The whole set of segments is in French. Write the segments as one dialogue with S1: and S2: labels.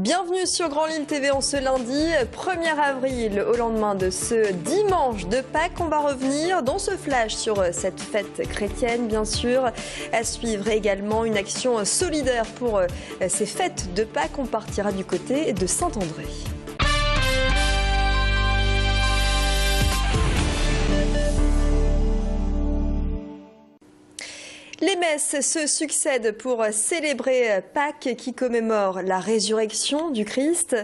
S1: Bienvenue sur Grand Lille TV en ce lundi 1er avril, au lendemain de ce dimanche de Pâques. On va revenir dans ce flash sur cette fête chrétienne, bien sûr. À suivre également une action solidaire pour ces fêtes de Pâques. On partira du côté de Saint-André. Les messes se succèdent pour célébrer Pâques qui commémore la résurrection du Christ.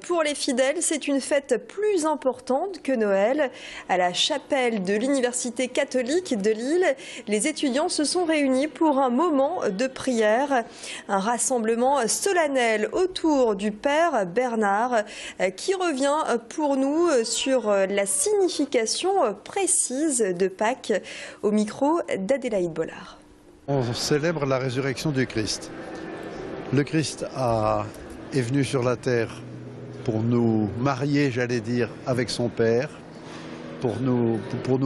S1: Pour les fidèles, c'est une fête plus importante que Noël. À la chapelle de l'Université catholique de Lille, les étudiants se sont réunis pour un moment de prière. Un rassemblement solennel autour du Père Bernard qui revient pour nous sur la signification précise de Pâques. Au micro d'Adélaïde Bollard.
S2: On célèbre la résurrection du Christ. Le Christ est venu sur la terre pour nous marier, j'allais dire, avec son Père, pour nous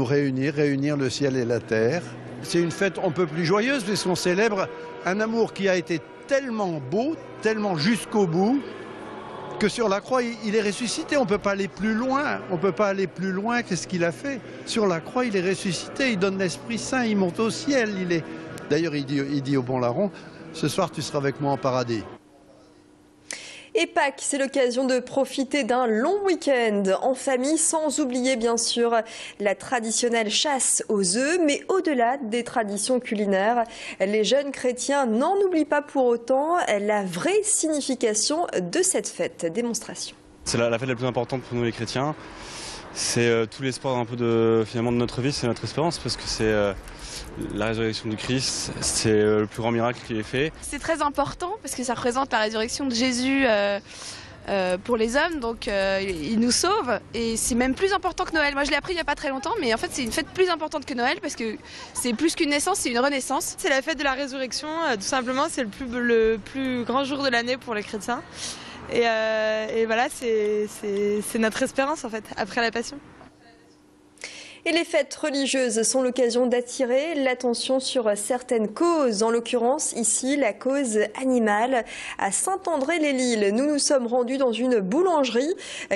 S2: réunir le ciel et la terre. C'est une fête un peu plus joyeuse puisqu'on célèbre un amour qui a été tellement beau, tellement jusqu'au bout, que sur la croix, il est ressuscité. On ne peut pas aller plus loin. On ne peut pas aller plus loin que ce qu'il a fait. Sur la croix, il est ressuscité, il donne l'Esprit Saint, il monte au ciel, D'ailleurs, il dit au bon larron, ce soir tu seras avec moi en paradis.
S1: Et Pâques, c'est l'occasion de profiter d'un long week-end en famille, sans oublier bien sûr la traditionnelle chasse aux œufs. Mais au-delà des traditions culinaires, les jeunes chrétiens n'en oublient pas pour autant la vraie signification de cette fête. Démonstration.
S3: C'est la fête la plus importante pour nous les chrétiens. C'est tout l'espoir un peu de notre vie, c'est notre espérance, parce que c'est la résurrection du Christ, c'est le plus grand miracle qui est fait.
S4: C'est très important parce que ça représente la résurrection de Jésus pour les hommes, donc il nous sauve et c'est même plus important que Noël. Moi je l'ai appris il n'y a pas très longtemps, mais en fait c'est une fête plus importante que Noël parce que c'est plus qu'une naissance, c'est une renaissance.
S5: C'est la fête de la résurrection, tout simplement, c'est le plus grand jour de l'année pour les chrétiens. Et voilà, c'est notre espérance en fait, après la Passion.
S1: Et les fêtes religieuses sont l'occasion d'attirer l'attention sur certaines causes, en l'occurrence ici la cause animale. À Saint-André-les-Lilles, nous nous sommes rendus dans une boulangerie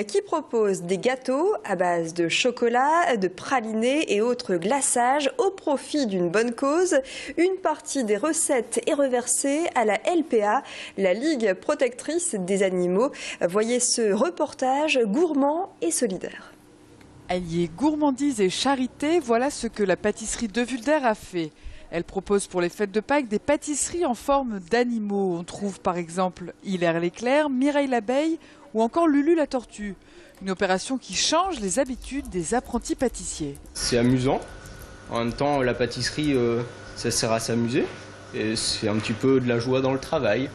S1: qui propose des gâteaux à base de chocolat, de pralinés et autres glaçages au profit d'une bonne cause. Une partie des recettes est reversée à la LPA, la Ligue protectrice des animaux. Voyez ce reportage gourmand et solidaire.
S6: Allier gourmandise et charité, voilà ce que la pâtisserie De Vulder a fait. Elle propose pour les fêtes de Pâques des pâtisseries en forme d'animaux. On trouve par exemple Hilaire l'éclair, Mireille l'abeille ou encore Lulu la tortue. Une opération qui change les habitudes des apprentis pâtissiers.
S7: C'est amusant. En même temps, la pâtisserie, ça sert à s'amuser. Et c'est un petit peu de la joie dans le travail.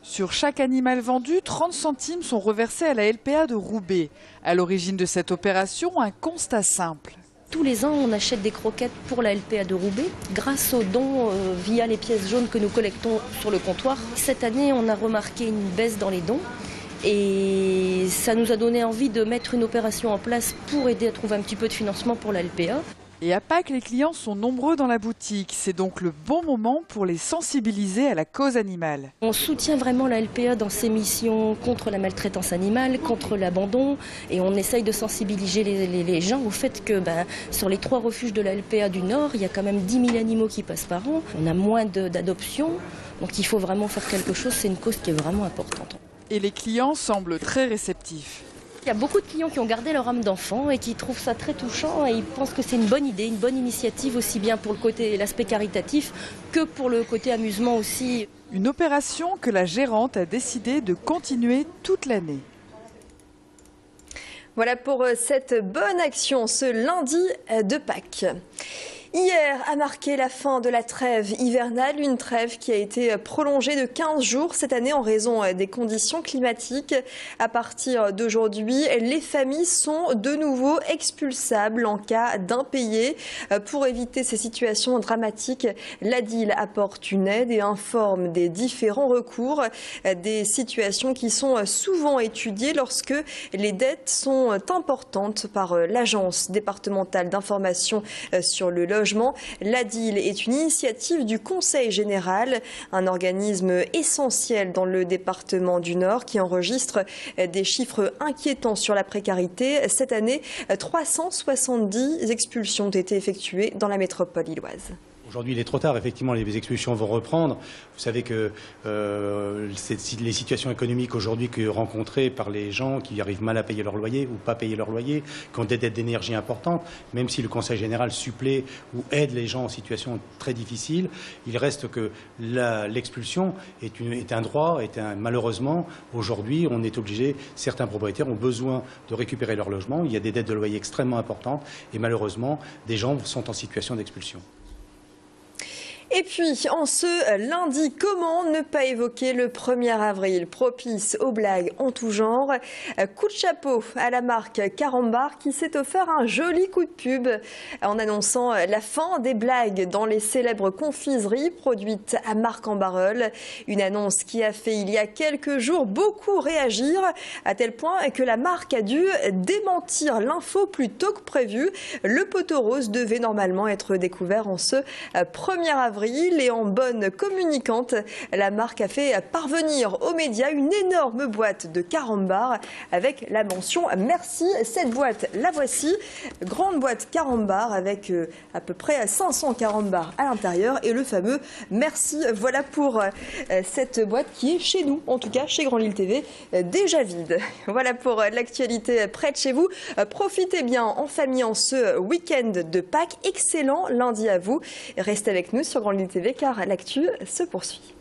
S6: Sur chaque animal vendu, 30 centimes sont reversés à la LPA de Roubaix. À l'origine de cette opération, un constat simple.
S8: Tous les ans, on achète des croquettes pour la LPA de Roubaix grâce aux dons via les pièces jaunes que nous collectons sur le comptoir. Cette année, on a remarqué une baisse dans les dons et ça nous a donné envie de mettre une opération en place pour aider à trouver un petit peu de financement pour la LPA.
S6: Et à Pâques, les clients sont nombreux dans la boutique. C'est donc le bon moment pour les sensibiliser à la cause animale.
S8: On soutient vraiment la LPA dans ses missions contre la maltraitance animale, contre l'abandon. Et on essaye de sensibiliser les gens au fait que sur les 3 refuges de la LPA du Nord, il y a quand même 10 000 animaux qui passent par an. On a moins d'adoptions, donc il faut vraiment faire quelque chose. C'est une cause qui est vraiment importante.
S6: Et les clients semblent très réceptifs.
S8: Il y a beaucoup de clients qui ont gardé leur âme d'enfant et qui trouvent ça très touchant et ils pensent que c'est une bonne idée, une bonne initiative aussi bien pour l'aspect caritatif que pour le côté amusement aussi.
S6: Une opération que la gérante a décidé de continuer toute l'année.
S1: Voilà pour cette bonne action ce lundi de Pâques. Hier a marqué la fin de la trêve hivernale, une trêve qui a été prolongée de 15 jours cette année en raison des conditions climatiques. À partir d'aujourd'hui, les familles sont de nouveau expulsables en cas d'impayés. Pour éviter ces situations dramatiques, l'ADIL apporte une aide et informe des différents recours, des situations qui sont souvent étudiées lorsque les dettes sont importantes par l'Agence départementale d'information sur le logement logement. L'ADIL est une initiative du Conseil général, un organisme essentiel dans le département du Nord qui enregistre des chiffres inquiétants sur la précarité. Cette année, 370 expulsions ont été effectuées dans la métropole lilloise.
S9: Aujourd'hui, il est trop tard. Effectivement, les expulsions vont reprendre. Vous savez que les situations économiques aujourd'hui rencontrées par les gens qui arrivent mal à payer leur loyer ou pas payer leur loyer, qui ont des dettes d'énergie importantes, même si le Conseil général supplée ou aide les gens en situation très difficile, il reste que l'expulsion est un droit. Malheureusement, aujourd'hui, on est obligé, certains propriétaires ont besoin de récupérer leur logement. Il y a des dettes de loyer extrêmement importantes et malheureusement, des gens sont en situation d'expulsion.
S1: Et puis, en ce lundi, comment ne pas évoquer le 1er avril, propice aux blagues en tout genre. Coup de chapeau à la marque Carambar qui s'est offert un joli coup de pub en annonçant la fin des blagues dans les célèbres confiseries produites à Marcq-en-Barœul. Une annonce qui a fait il y a quelques jours beaucoup réagir, à tel point que la marque a dû démentir l'info plus tôt que prévu. Le poteau rose devait normalement être découvert en ce 1er avril. Et en bonne communicante, la marque a fait parvenir aux médias une énorme boîte de Carambar avec la mention « Merci ». Cette boîte, la voici, grande boîte Carambar avec à peu près 500 Carambar à l'intérieur et le fameux « Merci ». Voilà pour cette boîte qui est chez nous, en tout cas chez Grand Lille TV, déjà vide. Voilà pour l'actualité près de chez vous. Profitez bien en famille en ce week-end de Pâques. Excellent lundi à vous. Restez avec nous sur Grand Lille TV car l'actu se poursuit.